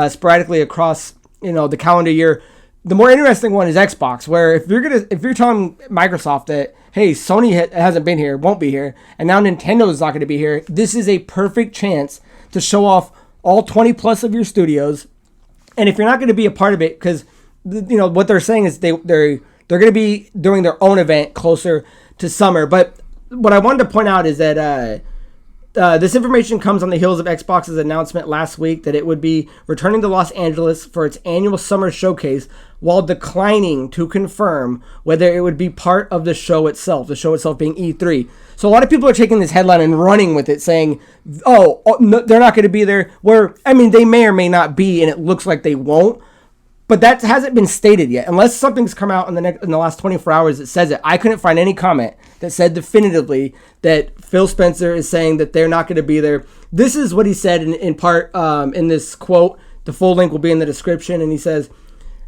sporadically across the calendar year. The more interesting one is Xbox, where if you're telling Microsoft that, hey, Sony hasn't been here, won't be here, and now Nintendo is not going to be here, this is a perfect chance to show off all 20 plus of your studios. And if you're not going to be a part of it, because what they're saying is they're going to be doing their own event closer to summer. But what I wanted to point out is that this information comes on the heels of Xbox's announcement last week that it would be returning to Los Angeles for its annual summer showcase, while declining to confirm whether it would be part of the show itself being E3. So a lot of people are taking this headline and running with it, saying, oh no, they're not going to be there, where, I mean, they may or may not be, and it looks like they won't. But that hasn't been stated yet. Unless something's come out in the last 24 hours that says it. I couldn't find any comment that said definitively that Phil Spencer is saying that they're not going to be there. This is what he said in part in this quote. The full link will be in the description. And he says,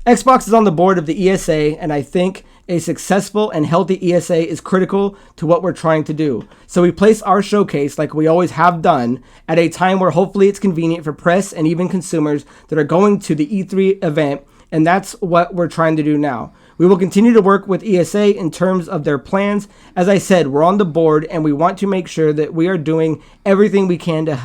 Xbox is on the board of the ESA, and I think a successful and healthy ESA is critical to what we're trying to do. So we place our showcase, like we always have done, at a time where hopefully it's convenient for press and even consumers that are going to the E3 event, and that's what we're trying to do now. We will continue to work with ESA in terms of their plans. As I said, we're on the board, and we want to make sure that we are doing everything we can to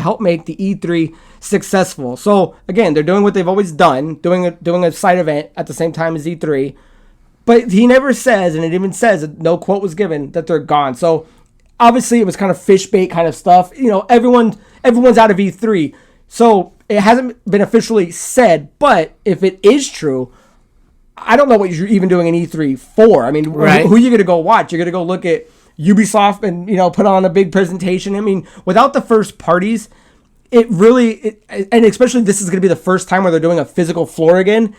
help make the E3 successful. So again, they're doing what they've always done, doing a side event at the same time as E3. But he never says, and it even says that no quote was given, that they're gone. So obviously it was kind of fish bait kind of stuff. Everyone's out of E3. So it hasn't been officially said, but if it is true, I don't know what you're even doing an E3 for. I mean, right. Who are you going to go watch? You're going to go look at Ubisoft and, put on a big presentation. I mean, without the first parties, and especially this is going to be the first time where they're doing a physical floor again.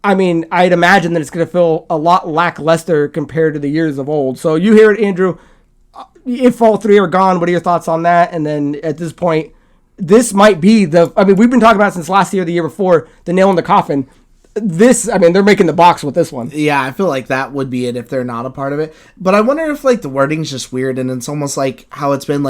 I mean, I'd imagine that it's going to feel a lot lackluster compared to the years of old. So you hear it, Andrew. If all three are gone, what are your thoughts on that? And then at this point, this might be we've been talking about it since last year, the year before, the nail in the coffin. They're making the box with this one. Yeah, I feel like that would be it if they're not a part of it. But I wonder if, the wording's just weird, and it's almost like how it's been,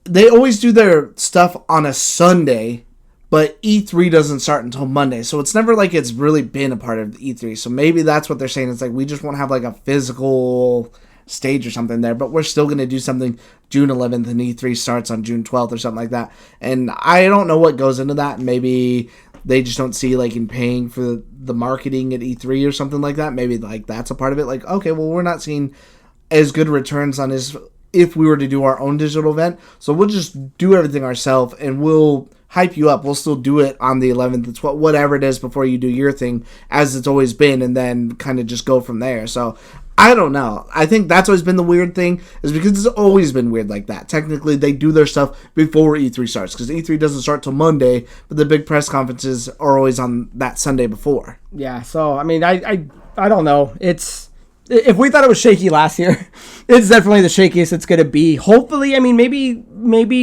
they always do their stuff on a Sunday, but E3 doesn't start until Monday. So it's never like it's really been a part of the E3. So maybe that's what they're saying. It's we just won't have, a physical stage or something there, but we're still going to do something June 11th, and E3 starts on June 12th or something like that. And I don't know what goes into that. Maybe they just don't see in paying for the marketing at E3 or something like that. Maybe that's a part of it. Okay, well, we're not seeing as good returns on this if we were to do our own digital event. So we'll just do everything ourselves, and we'll hype you up. We'll still do it on the 11th, the 12th, whatever it is before you do your thing, as it's always been, and then kind of just go from there. So I don't know. I think that's always been the weird thing, is because it's always been weird like that. Technically, they do their stuff before E3 starts, because E3 doesn't start till Monday, but the big press conferences are always on that Sunday before. Yeah, so, I mean, I don't know. If we thought it was shaky last year, it's definitely the shakiest it's going to be. Hopefully, I mean, maybe,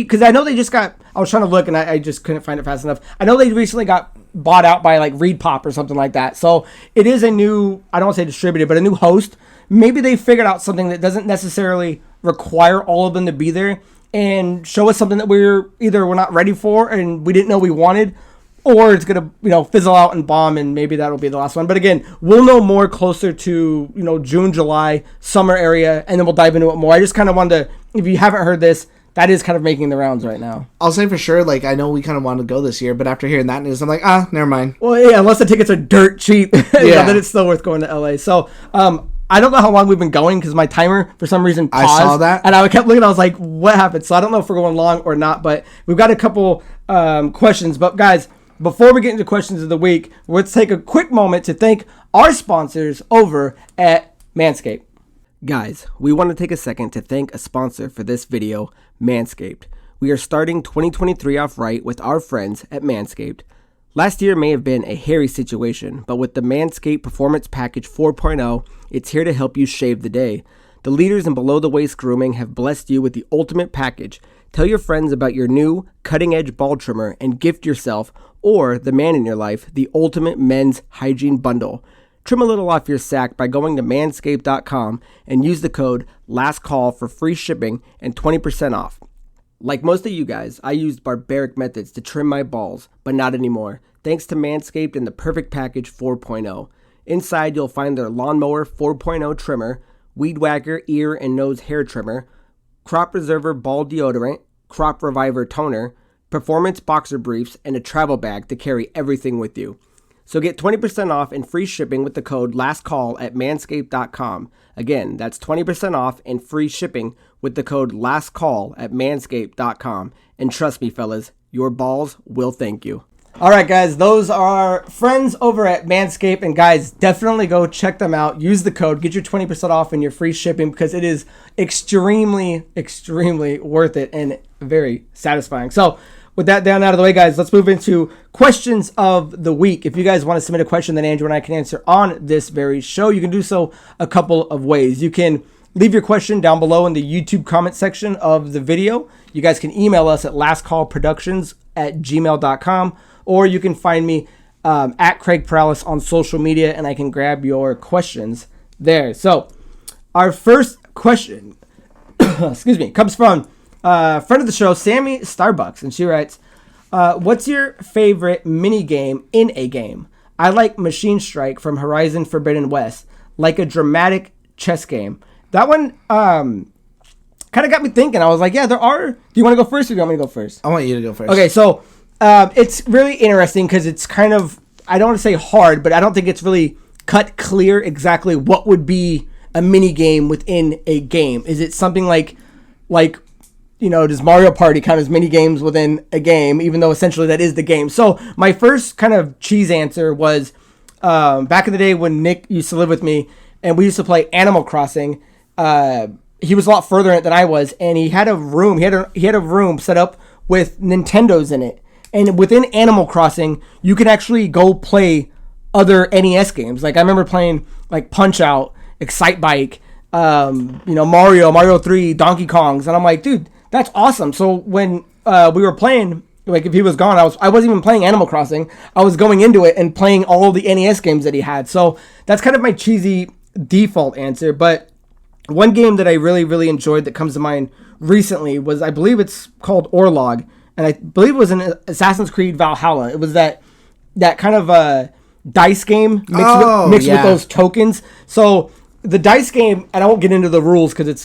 because I know they just got, I was trying to look and I just couldn't find it fast enough. I know they recently got bought out by Reed Pop or something like that. So it is a new, I don't want to say distributor, but a new host. Maybe they figured out something that doesn't necessarily require all of them to be there and show us something that we're not ready for and we didn't know we wanted, or it's going to, fizzle out and bomb, and maybe that'll be the last one. But again, we'll know more closer to, June, July, summer area, and then we'll dive into it more. I just kind of wanted to, if you haven't heard this, that is kind of making the rounds right now. I'll say for sure, I know we kind of wanted to go this year, but after hearing that news, I'm never mind. Well, yeah, unless the tickets are dirt cheap, then it's still worth going to LA. So, I don't know how long we've been going because my timer, for some reason, paused. I saw that. And I kept looking, I was like, what happened? So I don't know if we're going long or not, but we've got a couple questions. But guys, before we get into questions of the week, let's take a quick moment to thank our sponsors over at Manscaped. Guys, we want to take a second to thank a sponsor for this video, Manscaped. We are starting 2023 off right with our friends at Manscaped. Last year may have been a hairy situation, but with the Manscaped Performance Package 4.0, it's here to help you shave the day. The leaders in below-the-waist grooming have blessed you with the ultimate package. Tell your friends about your new cutting-edge ball trimmer and gift yourself, or the man in your life, the ultimate men's hygiene bundle. Trim a little off your sack by going to manscaped.com and use the code LastCall for free shipping and 20% off. Like most of you guys, I used barbaric methods to trim my balls, but not anymore, thanks to Manscaped and the Perfect Package 4.0. Inside, you'll find their Lawnmower 4.0 trimmer, Weed Whacker ear and nose hair trimmer, Crop Preserver ball deodorant, Crop Reviver toner, performance boxer briefs, and a travel bag to carry everything with you. So get 20% off and free shipping with the code LastCall at manscaped.com. Again, that's 20% off and free shipping with the code LastCall at manscaped.com. And trust me, fellas, your balls will thank you. All right, guys, those are our friends over at Manscaped. And guys, definitely go check them out. Use the code. Get your 20% off and your free shipping because it is extremely, extremely worth it and very satisfying. So with that down out of the way, guys, let's move into questions of the week. If you guys want to submit a question that Andrew and I can answer on this very show, you can do so a couple of ways. You can leave your question down below in the YouTube comment section of the video. You guys can email us at lastcallproductions@gmail.com, or you can find me at Craig Perales on social media, and I can grab your questions there. So our first question, excuse me, comes from friend of the show, Sammy Starbucks, and she writes, what's your favorite mini game in a game? I like Machine Strike from Horizon Forbidden West, like a dramatic chess game. That one kind of got me thinking. I was like, yeah, there are. Do you want to go first or do you want me to go first? I want you to go first. Okay, so it's really interesting because it's kind of, I don't want to say hard, but I don't think it's really cut clear exactly what would be a mini game within a game. Is it something like does Mario Party count as mini games within a game, even though essentially that is the game? So my first kind of cheese answer was back in the day when Nick used to live with me and we used to play Animal Crossing. He was a lot further in it than I was, and he had a room. He had a room set up with Nintendos in it, and within Animal Crossing, you can actually go play other NES games. Like I remember playing like Punch Out, Excite Bike, Mario 3, Donkey Kongs, and I'm like, dude, that's awesome. So when we were playing, like if he was gone, I wasn't even playing Animal Crossing. I was going into it and playing all the NES games that he had. So that's kind of my cheesy default answer, but one game that I really, really enjoyed that comes to mind recently was, I believe it's called Orlog, and I believe it was in Assassin's Creed Valhalla. It was that kind of dice game mixed with those tokens. So the dice game, and I won't get into the rules because it's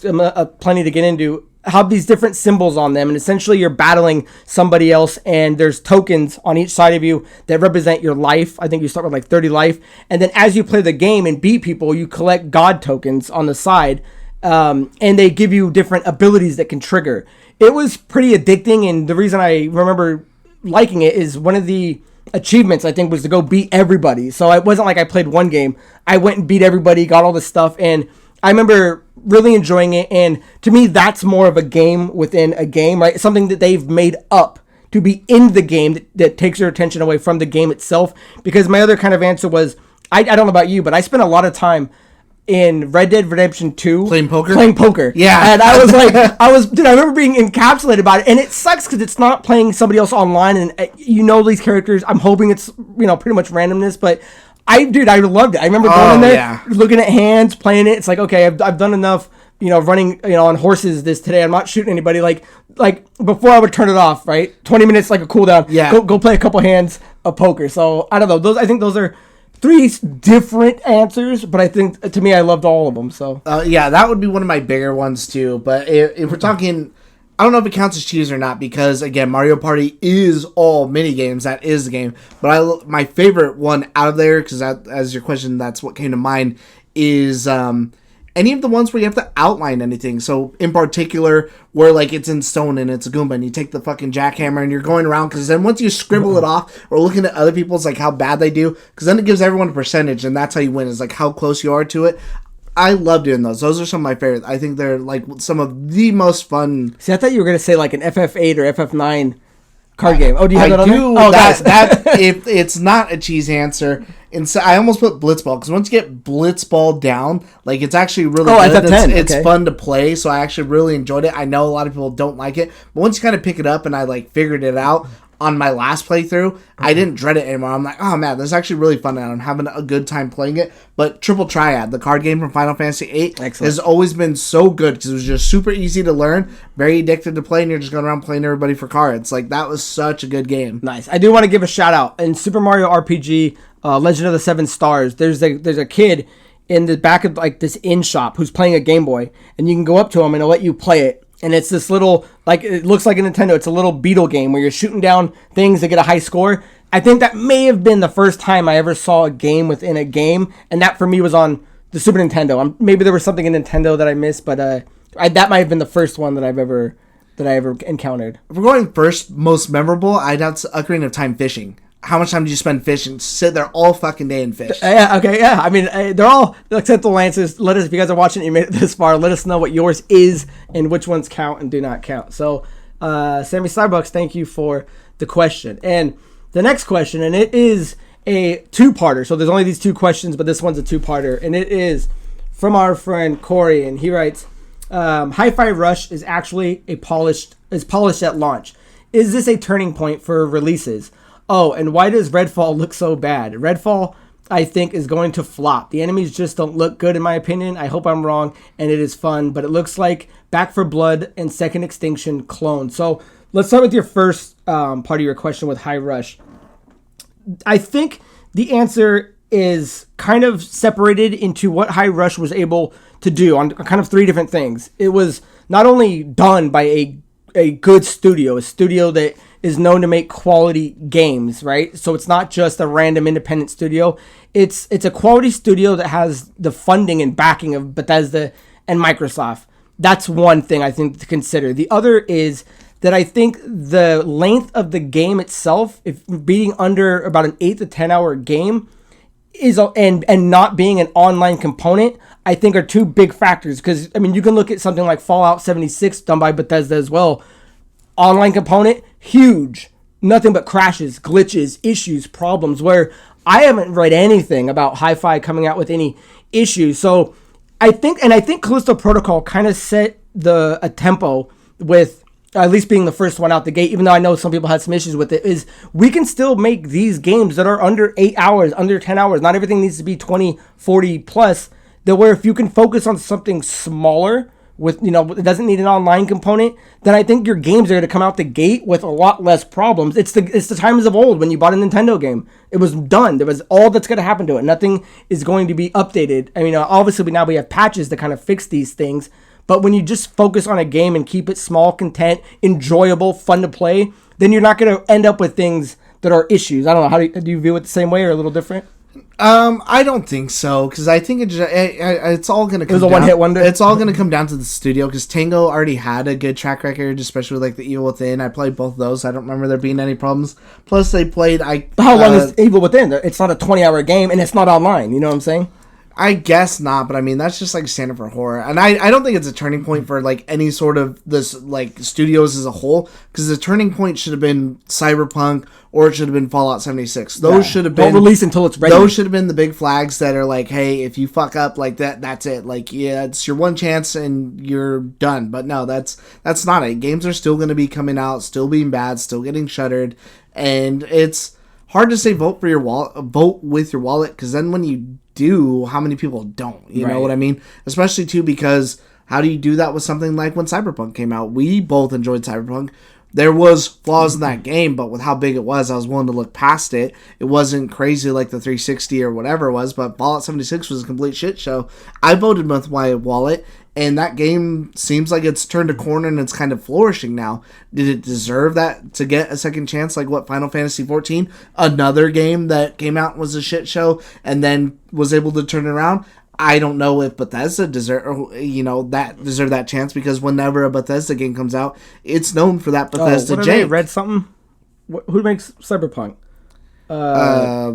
plenty to get into, have these different symbols on them, and essentially you're battling somebody else, and there's tokens on each side of you that represent your life. I think you start with like 30 life, and then as you play the game and beat people, you collect god tokens on the side, and they give you different abilities that can trigger. It was pretty addicting, and the reason I remember liking it is one of the achievements, I think, was to go beat everybody. So it wasn't like I played one game. I went and beat everybody, got all this stuff, and I remember really enjoying it. And to me, that's more of a game within a game, right? Something that they've made up to be in the game that takes your attention away from the game itself. Because my other kind of answer was, I don't know about you, but I spent a lot of time in Red Dead Redemption 2 playing poker. Yeah. And I was like, I remember being encapsulated by it. And it sucks because it's not playing somebody else online, and these characters. I'm hoping it's, pretty much randomness, but I loved it. I remember going in there, looking at hands, playing it. It's like, okay, I've done enough, running, on horses today. I'm not shooting anybody. Like before I would turn it off, right? 20 minutes, like a cooldown. Yeah. Go play a couple hands of poker. So I don't know. I think those are three different answers, but I think to me, I loved all of them. So that would be one of my bigger ones too. But if we're talking, I don't know if it counts as cheese or not, because again, Mario Party is all mini games. That is the game. But my favorite one out of there, because as your question, that's what came to mind, is any of the ones where you have to outline anything. So in particular, where like it's in stone and it's a Goomba, and you take the fucking jackhammer and you're going around, because then once you scribble it off or looking at other people's, like how bad they do, because then it gives everyone a percentage, and that's how you win, is like how close you are to it. I love doing those. Those are some of my favorites. I think they're like some of the most fun. See, I thought you were going to say like an FF8 or FF9 card game. Oh, do you have that on there? Oh, that if it's not a cheese answer, And so I almost put Blitzball because once you get Blitzball down, like it's actually really good. It's, 10. It's fun to play, so I actually really enjoyed it. I know a lot of people don't like it, but once you kind of pick it up and I like figured it out on my last playthrough, I didn't dread it anymore. I'm like, oh man, this is actually really fun and I'm having a good time playing it. But Triple Triad, the card game from Final Fantasy VIII, has always been so good because it was just super easy to learn, very addicted to play, and you're just going around playing everybody for cards. Like, that was such a good game. Nice. I do want to give a shout out. In Super Mario RPG, Legend of the Seven Stars, there's a kid in the back of like this inn shop who's playing a Game Boy, and you can go up to him and he'll let you play it. And it's this little, like, it looks like a Nintendo. It's a little beetle game where you're shooting down things to get a high score. I think that may have been the first time I ever saw a game within a game. And that, for me, was on the Super Nintendo. Maybe there was something in Nintendo that I missed, but that might have been the first one that I ever encountered. If we're going first, most memorable, I'd have to Ocarina of Time fishing. How much time do you spend fishing? Sit there all fucking day and fish. Yeah, okay, yeah. I mean, they're all acceptable answers. Let us, if you guys are watching and you made it this far, let us know what yours is and which ones count and do not count. So, Sammy Starbucks, thank you for the question. And the next question, and it is a two-parter. So there's only these two questions, but this one's a two-parter. And it is from our friend Corey, and he writes, Hi-Fi Rush is actually polished at launch. Is this a turning point for releases? Oh, and why does Redfall look so bad? Redfall, I think, is going to flop. The enemies just don't look good, in my opinion. I hope I'm wrong, and it is fun, but it looks like Back 4 Blood and Second Extinction clone. So let's start with your first part of your question with High Rush. I think the answer is kind of separated into what High Rush was able to do on kind of three different things. It was not only done by a good studio, a studio that is known to make quality games, right? So it's not just a random independent studio. It's a quality studio that has the funding and backing of Bethesda and Microsoft. That's one thing I think to consider. The other is that I think the length of the game itself, if being under about an 8 to 10 hour game, is and not being an online component, I think are two big factors. Because I mean, you can look at something like Fallout 76 done by Bethesda as well. Online component, huge. Nothing but crashes, glitches, issues, problems, where I haven't read anything about Hi-Fi coming out with any issues. So I think Callisto Protocol kind of set a tempo with at least being the first one out the gate, even though I know some people had some issues with it, is we can still make these games that are under 8 hours, under 10 hours. Not everything needs to be 20, 40 plus. That where if you can focus on something smaller, with, it doesn't need an online component, then I think your games are going to come out the gate with a lot less problems. It's the times of old when you bought a Nintendo game. It was done. There was all that's going to happen to it. Nothing is going to be updated. I mean, obviously now we have patches to kind of fix these things, but when you just focus on a game and keep it small, content, enjoyable, fun to play, then you're not going to end up with things that are issues. I don't know. How do you view it the same way or a little different? I don't think so, because I think it's all going to come down. It was a one-hit wonder? It's all going to come down to the studio, because Tango already had a good track record, especially with like the Evil Within. I played both of those. I don't remember there being any problems. Plus, they played... How long is Evil Within? It's not a 20-hour game, and it's not online. You know what I'm saying? I guess not, but I mean, that's just like standard for horror. And I don't think it's a turning point for like any sort of this like studios as a whole, because the turning point should have been Cyberpunk or it should have been Fallout 76. Those should have been... Don't release until it's ready. Those should have been the big flags that are like, hey, if you fuck up like that, that's it. Like, yeah, it's your one chance and you're done. But no, that's not it. Games are still going to be coming out, still being bad, still getting shuttered. And it's hard to say vote with your wallet, because then when you do, how many people don't? You know what I mean? Especially too, because how do you do that with something like when Cyberpunk came out? We both enjoyed Cyberpunk. There was flaws in that game, but with how big it was, I was willing to look past it. It wasn't crazy like the 360 or whatever it was, but Fallout 76 was a complete shit show. I voted with my wallet, and that game seems like it's turned a corner and it's kind of flourishing now. Did it deserve that to get a second chance like what Final Fantasy XIV? Another game that came out and was a shit show and then was able to turn it around? I don't know if Bethesda deserved that chance, because whenever a Bethesda game comes out, it's known for that Bethesda jank. Read something? Who makes Cyberpunk? I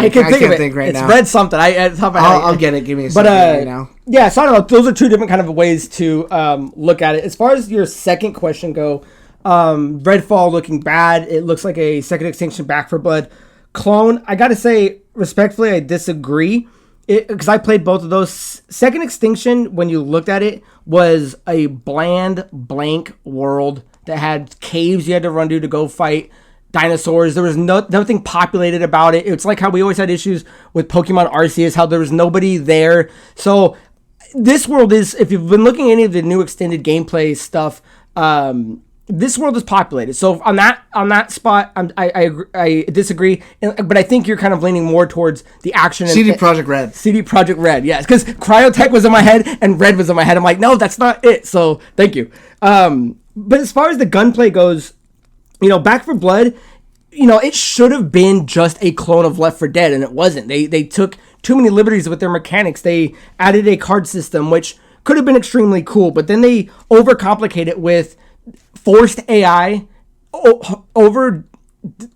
can't think right now. It's read something. I'll get it. Give me a second right now. Yeah, so I don't know. Those are two different kind of ways to look at it. As far as your second question go, Redfall looking bad. It looks like a Second Extinction Back 4 Blood clone, I gotta say, respectfully, I disagree. Because I played both of those. Second Extinction, when you looked at it, was a bland, blank world that had caves you had to run to go fight dinosaurs. There was nothing populated about it. It's like how we always had issues with Pokemon Arceus, how there was nobody there. So this world is, if you've been looking at any of the new extended gameplay stuff, this world is populated. So on that spot, I disagree, but I think you're kind of leaning more towards the action. CD Projekt Red. CD Projekt Red, yes, because Cryotech was in my head and Red was in my head. I'm like, no, that's not it. So thank you. But as far as the gunplay goes, Back 4 Blood, it should have been just a clone of Left 4 Dead, and it wasn't. They took too many liberties with their mechanics. They added a card system, which could have been extremely cool, but then they overcomplicate it with forced AI, over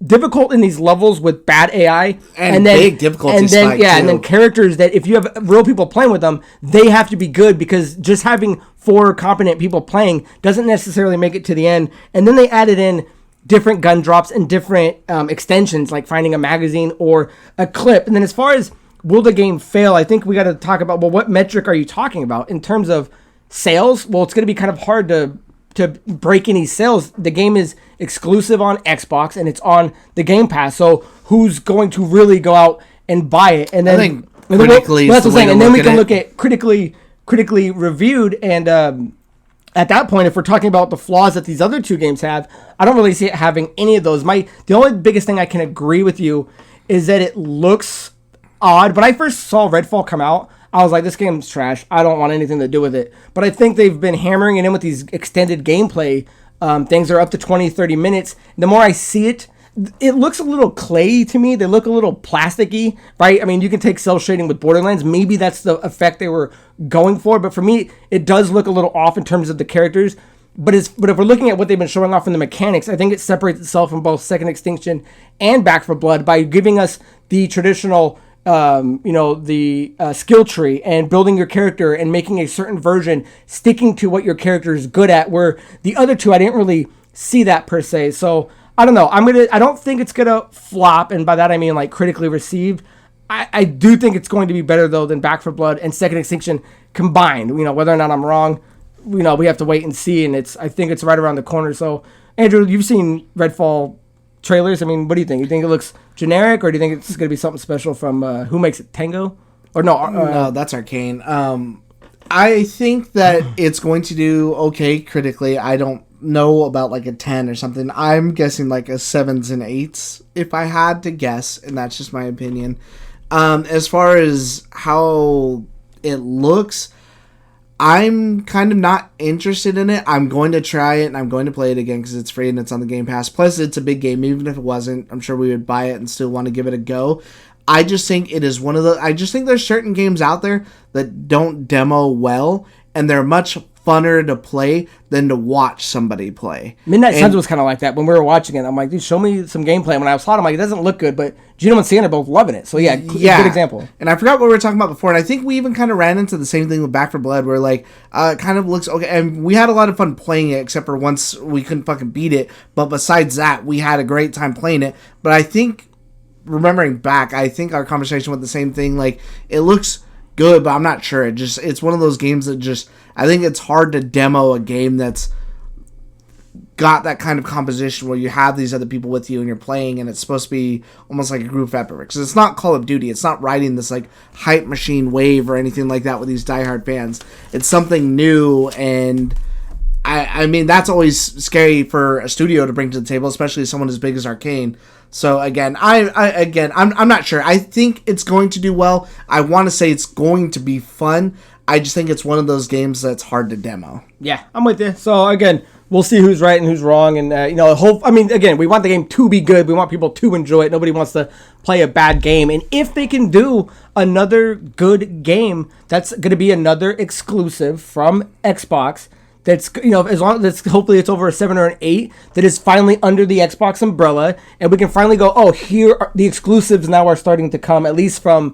difficult in these levels with bad AI, and then big difficulty spike too. And then characters that if you have real people playing with them, they have to be good, because just having 4 competent people playing doesn't necessarily make it to the end. And then they added in different gun drops and different extensions, like finding a magazine or a clip. And then as far as will the game fail, I think we got to talk about, well, what metric are you talking about in terms of sales? Well, it's going to be kind of hard to break any sales. The game is exclusive on Xbox and it's on the Game Pass. So who's going to really go out and buy it? And then I think critically, that's what I'm saying. And then we can look at critically reviewed. And at that point, if we're talking about the flaws that these other 2 games have, I don't really see it having any of those. The only biggest thing I can agree with you is that it looks odd. When I first saw Redfall come out, I was like, this game's trash. I don't want anything to do with it. But I think they've been hammering it in with these extended gameplay. Things are up to 20, 30 minutes. The more I see it, it looks a little clayey to me. They look a little plasticky, right? I mean, you can take cell shading with Borderlands. Maybe that's the effect they were going for. But for me, it does look a little off in terms of the characters. But if we're looking at what they've been showing off in the mechanics, I think it separates itself from both Second Extinction and Back 4 Blood by giving us the traditional skill tree and building your character and making a certain version, sticking to what your character is good at, where the other 2, I didn't really see that per se. So I don't know. I don't think it's gonna flop, and by that I mean like critically received. I do think it's going to be better though than Back 4 Blood and Second Extinction combined. Whether or not I'm wrong, we have to wait and see, and I think it's right around the corner. So Andrew, you've seen Redfall trailers. I mean, what do you think? You think it looks generic, or do you think it's going to be something special from who makes it? Tango? Or no? No, that's Arcane. I think that it's going to do okay critically. I don't know about like a 10 or something. I'm guessing like a 7s and 8s if I had to guess, and that's just my opinion. As far as how it looks, I'm kind of not interested in it. I'm going to try it and I'm going to play it again because it's free and it's on the Game Pass. Plus, it's a big game. Even if it wasn't, I'm sure we would buy it and still want to give it a go. I just think it is one of the... I just think there's certain games out there that don't demo well, and they're much funner to play than to watch somebody play. Midnight Suns was kind of like that when we were watching it. I'm like, dude, show me some gameplay. When I was hot, I'm like, it doesn't look good, but Geno and Sienna are both loving it. So yeah, good example. And I forgot what we were talking about before, and I think we even kind of ran into the same thing with Back 4 Blood, where like, it kind of looks okay, and we had a lot of fun playing it, except for once we couldn't fucking beat it, but besides that, we had a great time playing it. But I think, remembering back, I think our conversation was the same thing, like, it looks good, but I'm not sure. It's one of those games that just, I think it's hard to demo a game that's got that kind of composition where you have these other people with you and you're playing, and it's supposed to be almost like a group effort, because it's not Call of Duty. It's not riding this like hype machine wave or anything like that with these diehard fans. It's something new, and I mean, that's always scary for a studio to bring to the table, especially someone as big as Arcane. So again, I'm not sure. I think it's going to do well. I want to say it's going to be fun. I just think it's one of those games that's hard to demo. Yeah, I'm with you. So again, we'll see who's right and who's wrong, and again, we want the game to be good. We want people to enjoy it. Nobody wants to play a bad game. And if they can do another good game, that's going to be another exclusive from Xbox. That's, as long as hopefully it's over a 7 or an 8, that is finally under the Xbox umbrella, and we can finally go, oh, here are the exclusives now are starting to come, at least from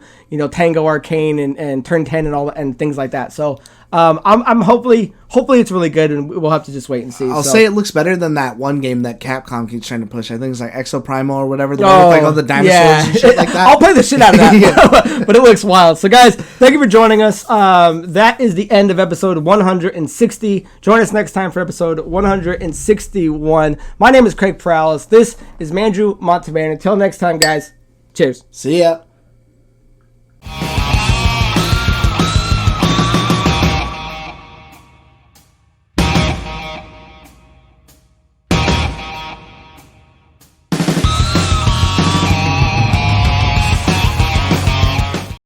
Tango, Arcane, and Turn 10 and all and things like that. So I'm hopefully it's really good, and we'll have to just wait and see. I'll say it looks better than that one game that Capcom keeps trying to push. I think it's like Exoprimal or whatever. The one with like all the dinosaurs and shit like that. I'll play the shit out of that, but it looks wild. So guys, thank you for joining us. That is the end of episode 160. Join us next time for episode 161. My name is Craig Perales. This is Mandrew Montevan. Until next time, guys. Cheers. See ya.